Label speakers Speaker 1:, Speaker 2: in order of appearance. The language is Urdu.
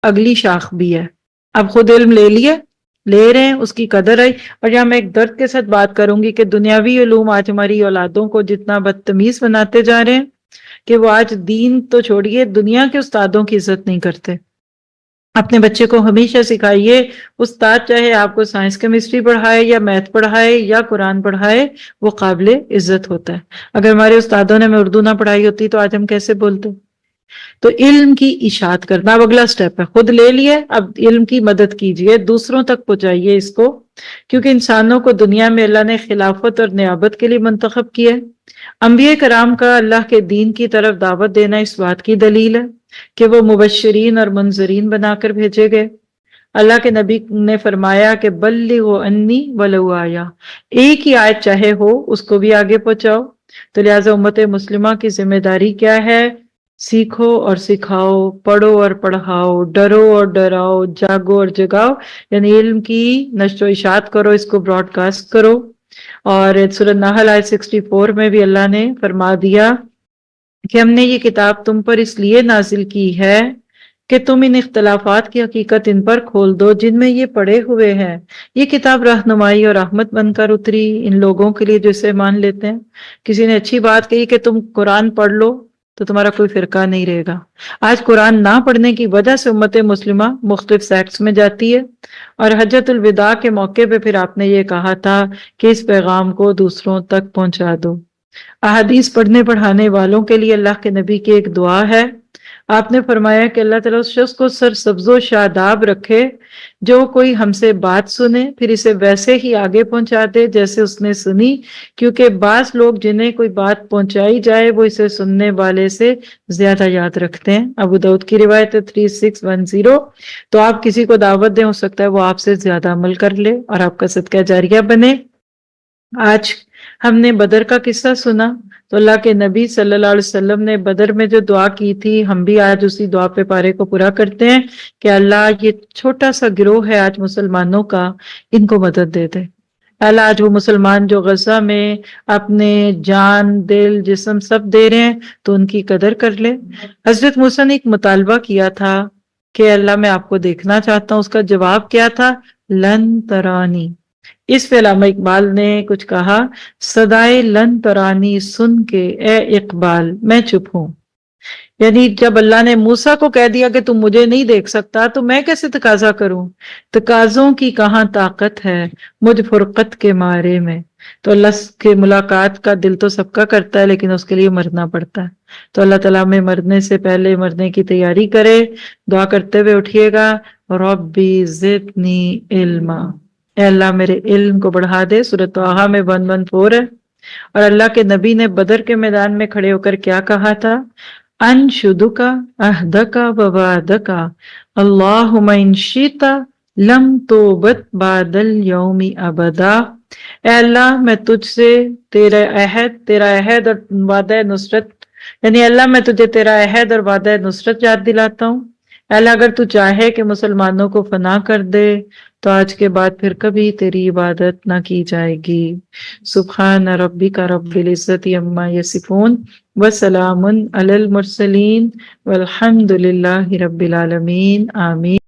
Speaker 1: اگلی شاخ بھی ہے. اب خود علم لے لیا، لے رہے ہیں، اس کی قدر آئی. اور یہاں میں ایک درد کے ساتھ بات کروں گی کہ دنیاوی علوم آج ہماری اولادوں کو جتنا بدتمیز بناتے جا رہے ہیں کہ وہ آج دین تو چھوڑیے، دنیا کے استادوں کی عزت نہیں کرتے. اپنے بچے کو ہمیشہ سکھائیے، استاد چاہے آپ کو سائنس کیمسٹری پڑھائے یا میتھ پڑھائے یا قرآن پڑھائے، وہ قابل عزت ہوتا ہے. اگر ہمارے استادوں نے ہمیں اردو نہ پڑھائی ہوتی تو آج ہم کیسے بولتے؟ تو علم کی اشاعت کرنا اب اگلا سٹیپ ہے. خود لے لیے، اب علم کی مدد کیجئے، دوسروں تک پہنچائیے اس کو، کیونکہ انسانوں کو دنیا میں اللہ نے خلافت اور نیابت کے لیے منتخب کیا ہے. انبیاء کرام کا اللہ کے دین کی طرف دعوت دینا اس بات کی دلیل ہے کہ وہ مبشرین اور منذرین بنا کر بھیجے گئے. اللہ کے نبی نے فرمایا کہ بلغوا انی ولو آیا، ایک ہی آیت چاہے ہو اس کو بھی آگے پہنچاؤ. تو لہٰذا امت مسلمہ کی ذمہ داری کیا ہے؟ سیکھو اور سکھاؤ، پڑھو اور پڑھاؤ، ڈرو اور ڈراؤ، جاگو اور جگاؤ. یعنی علم کی نشر و اشاعت کرو، اس کو براڈ کاسٹ کرو. اور سورۃ نحل آیت 64 میں بھی اللہ نے فرما دیا کہ ہم نے یہ کتاب تم پر اس لیے نازل کی ہے کہ تم ان اختلافات کی حقیقت ان پر کھول دو جن میں یہ پڑے ہوئے ہیں. یہ کتاب رہنمائی اور رحمت بن کر اتری ان لوگوں کے لیے جو اسے مان لیتے ہیں. کسی نے اچھی بات کہی کہ تم قرآن پڑھ لو تو تمہارا کوئی فرقہ نہیں رہے گا. آج قرآن نہ پڑھنے کی وجہ سے امت مسلمہ مختلف سیکٹس میں جاتی ہے. اور حجۃ الوداع کے موقع پہ پھر آپ نے یہ کہا تھا کہ اس پیغام کو دوسروں تک پہنچا دو. احادیث پڑھنے پڑھانے والوں کے لیے اللہ کے نبی کی ایک دعا ہے. آپ نے فرمایا کہ اللہ تعالیٰ اس شخص کو سر سبز و شاداب رکھے جو کوئی ہم سے بات سنے پھر اسے ویسے ہی آگے پہنچا دے جیسے اس نے سنی، کیونکہ بعض لوگ جنہیں کوئی بات پہنچائی جائے وہ اسے سننے والے سے زیادہ یاد رکھتے ہیں. ابو داؤد کی روایت ہے 3610. تو آپ کسی کو دعوت دیں، ہو سکتا ہے وہ آپ سے زیادہ عمل کر لے اور آپ کا صدقہ جاریہ بنے. آج ہم نے بدر کا قصہ سنا تو اللہ کے نبی صلی اللہ علیہ وسلم نے بدر میں جو دعا کی تھی، ہم بھی آج اسی دعا پہ پارے کو پورا کرتے ہیں کہ اللہ یہ چھوٹا سا گروہ ہے آج مسلمانوں کا، ان کو مدد دے دے. اللہ آج وہ مسلمان جو غزہ میں اپنے جان دل جسم سب دے رہے ہیں تو ان کی قدر کر لے. حضرت موسیٰ نے ایک مطالبہ کیا تھا کہ اللہ میں آپ کو دیکھنا چاہتا ہوں. اس کا جواب کیا تھا؟ لن ترانی. اس پہ علامہ اقبال نے کچھ کہا، صدائے لن ترانی سن کے اے اقبال میں چپ ہوں. یعنی جب اللہ نے موسیٰ کو کہہ دیا کہ تم مجھے نہیں دیکھ سکتا تو میں کیسے تقاضا کروں؟ تقاضوں کی کہاں طاقت ہے مجھ فرقت کے مارے میں. تو اللہ کے ملاقات کا دل تو سب کا کرتا ہے لیکن اس کے لیے مرنا پڑتا ہے. تو اللہ تعالیٰ میں مرنے سے پہلے مرنے کی تیاری کرے. دعا کرتے ہوئے اٹھیے گا، ربی زدنی علما، اے اللہ میرے علم کو بڑھا دے. سورۃ طٰہٰ میں 114 ہے. اور اللہ کے نبی نے بدر کے میدان میں کھڑے ہو کر کیا کہا تھا؟ انشدک عہدک ووعدک اللہم ان شئت لم توبت بعد اليوم ابدا. اے اللہ میں تجھ سے تیرا عہد اور وعدہ نصرت، یعنی اللہ میں تجھے تیرا عہد اور وعدہ نصرت یاد دلاتا ہوں. اے اللہ اگر تو چاہے کہ مسلمانوں کو فنا کر دے تو آج کے بعد پھر کبھی تیری عبادت نہ کی جائے گی. سبحان ربک رب العزت عما یصفون وسلام علی المرسلین والحمد للہ رب العالمین. آمین.